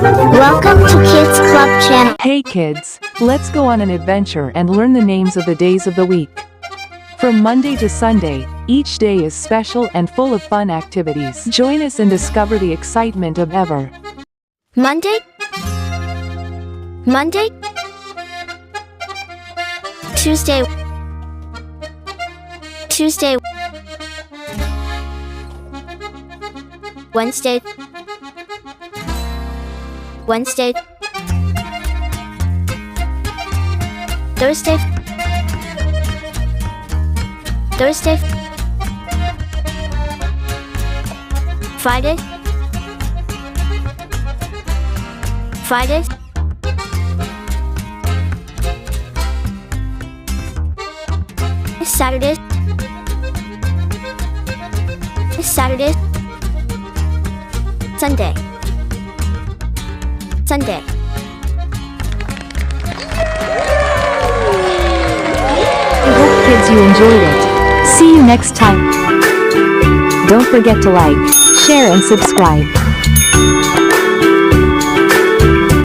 Welcome to Kids Club channel. Hey kids, let's go on an adventure and learn the names of the days of the week. From Monday to Sunday, each day is special and full of fun activities. Join us and discover the excitement of ever. Monday, Tuesday, Wednesday, Thursday, Friday, Saturday, Sunday. I hope kids you enjoyed it. See you next time. Don't forget to like, share and subscribe.